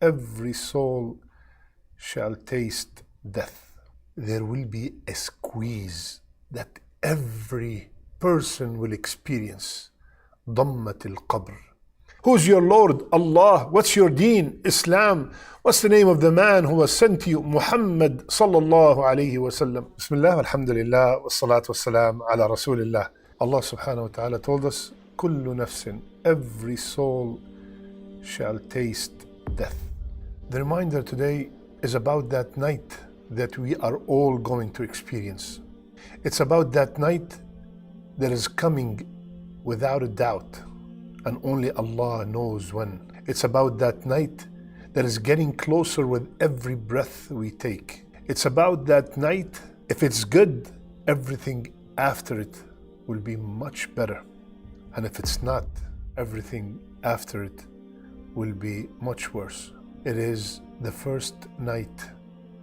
every soul shall taste death. There will be a squeeze that every person will experience. ضمة القبر. Who's your Lord? Allah. What's your deen? Islam. What's the name of the man who was sent to you? Muhammad sallallahu alayhi wa sallam. Bismillah, alhamdulillah, wassalatu wassalam ala rasulillah. Allah subhanahu wa ta'ala told us, كل نفس, every soul shall taste death. The reminder today is about that night that we are all going to experience. It's about that night that is coming without a doubt, and only Allah knows when. It's about that night that is getting closer with every breath we take. It's about that night, if it's good, everything after it will be much better. And if it's not, everything after it will be much worse. It is the first night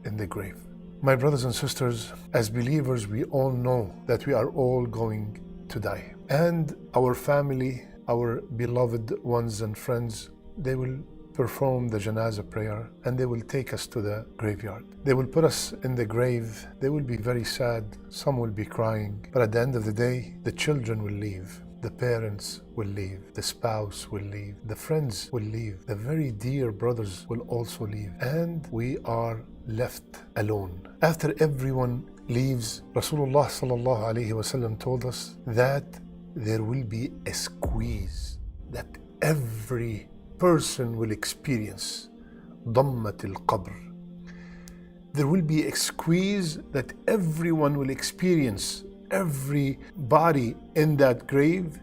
in the grave. My brothers and sisters, as believers, we all know that we are all going to die. And our family, our beloved ones and friends, they will perform the janazah prayer and they will take us to the graveyard. They will put us in the grave. They will be very sad. Some will be crying. But at the end of the day, the children will leave. The parents will leave. The spouse will leave. The friends will leave. The very dear brothers will also leave. And we are left alone. After everyone leaves, Rasulullah sallallahu alayhi wa sallam told us that there will be a squeeze that every person will experience. ضمة القبر. There will be a squeeze that everyone will experience. Every body in that grave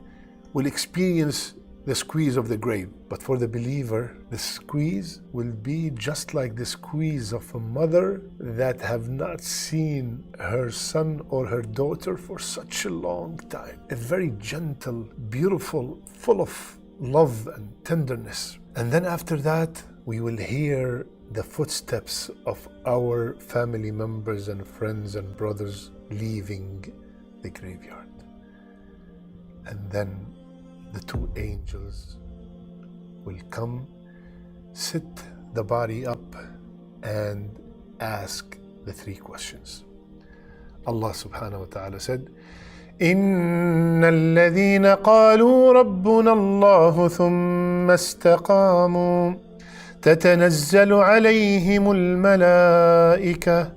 will experience the squeeze of the grave. But for the believer, the squeeze will be just like the squeeze of a mother that have not seen her son or her daughter for such a long time. A very gentle, beautiful, full of love and tenderness. And then after that, we will hear the footsteps of our family members and friends and brothers leaving the graveyard. And then the two angels will come, sit the body up, and ask the three questions. Allah subhanahu wa ta'ala said, إن الذين قالوا ربنا الله ثم استقاموا تتنزل عليهم الملائكة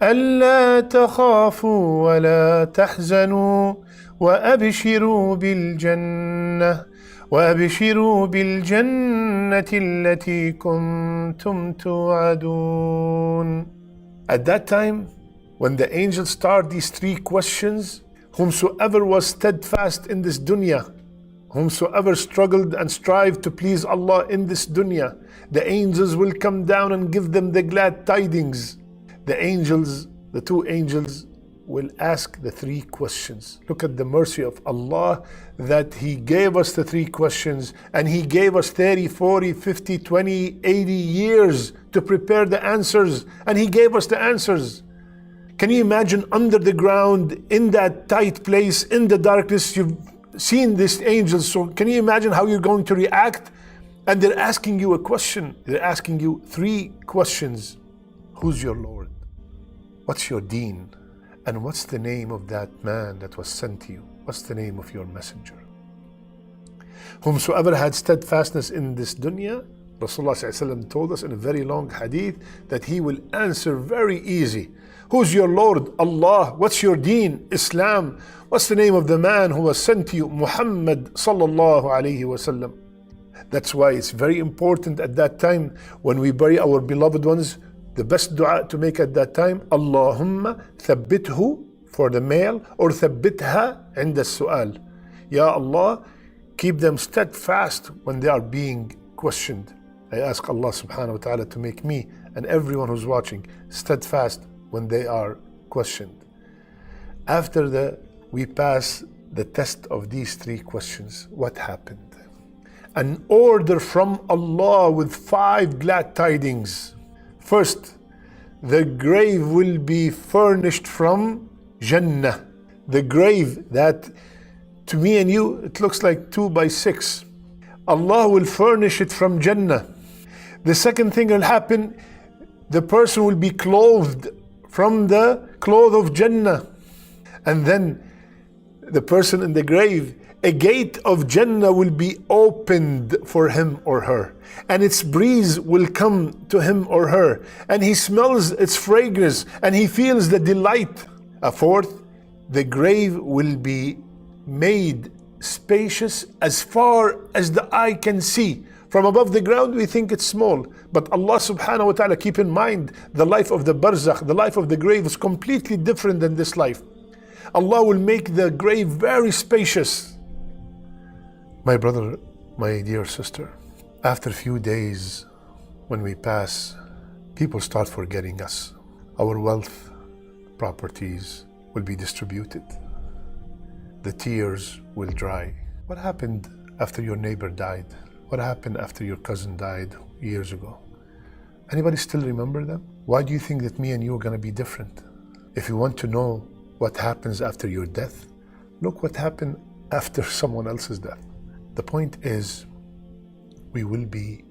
ألا تخافوا ولا تحزنوا وأبشروا بالجنة التي كنتم توعدون. At that time, when the angels start these three questions, whomsoever was steadfast in this dunya, whomsoever struggled and strived to please Allah in this dunya, the angels will come down and give them the glad tidings. The angels, the two angels, will ask the three questions. Look at the mercy of Allah that He gave us the three questions, and He gave us 30, 40, 50, 20, 80 years to prepare the answers, and He gave us the answers. Can you imagine under the ground, in that tight place, in the darkness, you've seen these angels, so can you imagine how you're going to react? And they're asking you a question. They're asking you three questions. Who's your Lord? What's your deen? And what's the name of that man that was sent to you? What's the name of your messenger? Whomsoever had steadfastness in this dunya, Rasulullah told us in a very long hadith that he will answer very easy. Who's your Lord? Allah. What's your deen? Islam. What's the name of the man who was sent to you? Muhammad sallallahu alayhi wa sallam. That's why it's very important at that time when we bury our beloved ones, the best dua to make at that time, Allahumma thabbithu for the male, or thabbitha inda su'al. Ya Allah, keep them steadfast when they are being questioned. I ask Allah subhanahu wa ta'ala to make me and everyone who's watching steadfast when they are questioned. After we pass the test of these three questions, what happened? An order from Allah with 5 glad tidings. First, the grave will be furnished from Jannah. The grave that to me and you, it looks like 2 by 6. Allah will furnish it from Jannah. The second thing will happen, the person will be clothed from the cloth of Jannah. And then the person in the grave, a gate of Jannah will be opened for him or her, and its breeze will come to him or her, and he smells its fragrance and he feels the delight. A fourth, the grave will be made spacious as far as the eye can see. From above the ground we think it's small, but Allah subhanahu wa ta'ala, keep in mind, the life of the barzakh, the life of the grave is completely different than this life. Allah will make the grave very spacious. My brother, my dear sister, after a few days when we pass, people start forgetting us. Our wealth, properties will be distributed. The tears will dry. What happened after your neighbor died? What happened after your cousin died years ago? Anybody still remember them? Why do you think that me and you are going to be different? If you want to know what happens after your death, look what happened after someone else's death. The point is, we will be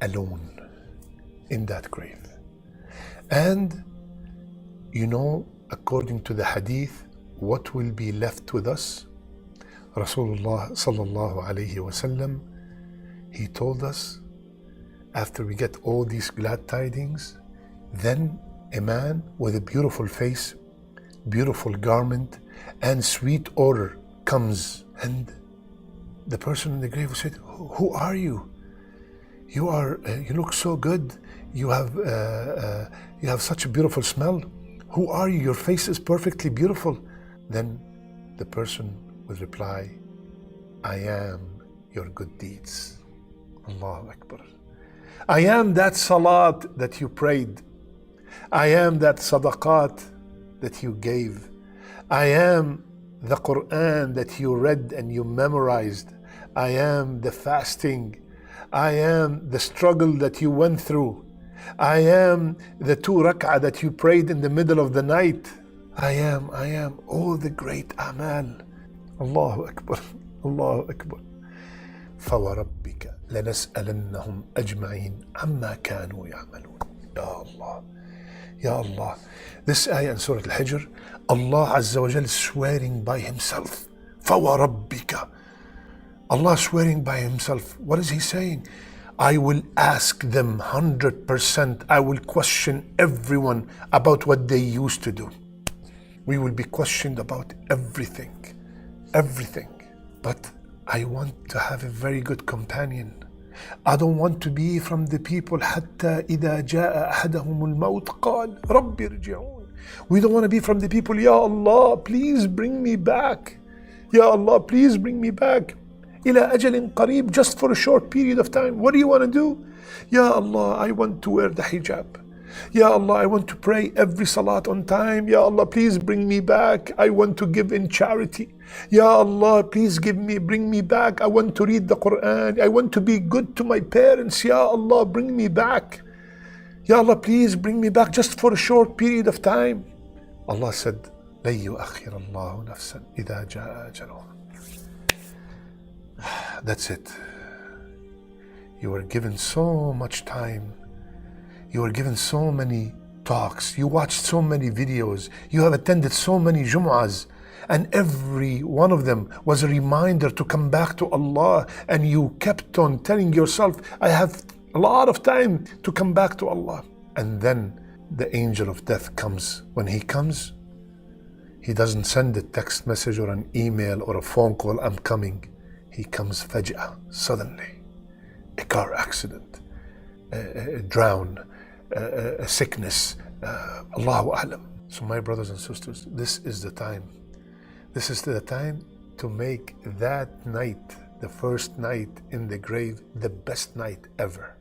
alone in that grave. And you know, according to the hadith, what will be left with us? Rasulullah sallallahu alayhi wasallam, he told us, after we get all these glad tidings, then a man with a beautiful face, beautiful garment, and sweet odor comes, and the person in the grave said, "Who are you? You look so good. You have such a beautiful smell. Who are you? Your face is perfectly beautiful." Then the person would reply, "I am your good deeds." Allahu Akbar. I am that salat that you prayed. I am that sadaqat that you gave. I am the Quran that you read and you memorized. I am the fasting. I am the struggle that you went through. I am the 2 rak'ah that you prayed in the middle of the night. I am all the great amal. Allahu Akbar, Allahu Akbar. فَوَرَبِّكَ لَنَسْأَلَنَّهُمْ أَجْمَعِينَ عَمَّا كَانُوا يَعْمَلُونَ. Ya Allah, Ya Allah. This ayah in Surah Al-Hijr, Allah Azza wa Jal is swearing by Himself. فَوَرَبِّكَ. Allah swearing by Himself. What is He saying? I will ask them 100%. I will question everyone about what they used to do. We will be questioned about everything. Everything. But I want to have a very good companion. I don't want to be from the people حتى إذا جاء أحدهم الموت قال رب ارجعون. We don't want to be from the people, Ya Allah, please bring me back. Ya Allah, please bring me back. إلى أجل قريب, just for a short period of time. What do you want to do? Ya Allah, I want to wear the hijab. Ya Allah, I want to pray every salat on time. Ya Allah, please bring me back. I want to give in charity. Ya Allah, please bring me back. I want to read the Quran. I want to be good to my parents. Ya Allah, bring me back. Ya Allah, please bring me back just for a short period of time. Allah said, لن يؤخر الله نفسا إذا جاء أجلها. That's it. You were given so much time. You were given so many talks. You watched so many videos. You have attended so many Jum'ahs. And every one of them was a reminder to come back to Allah. And you kept on telling yourself, I have a lot of time to come back to Allah. And then the angel of death comes. When he comes, he doesn't send a text message or an email or a phone call, I'm coming. He comes faj'ah, suddenly. A car accident, a drown, a sickness, Allahu A'lam. So my brothers and sisters, this is the time. This is the time to make that night, the first night in the grave, the best night ever.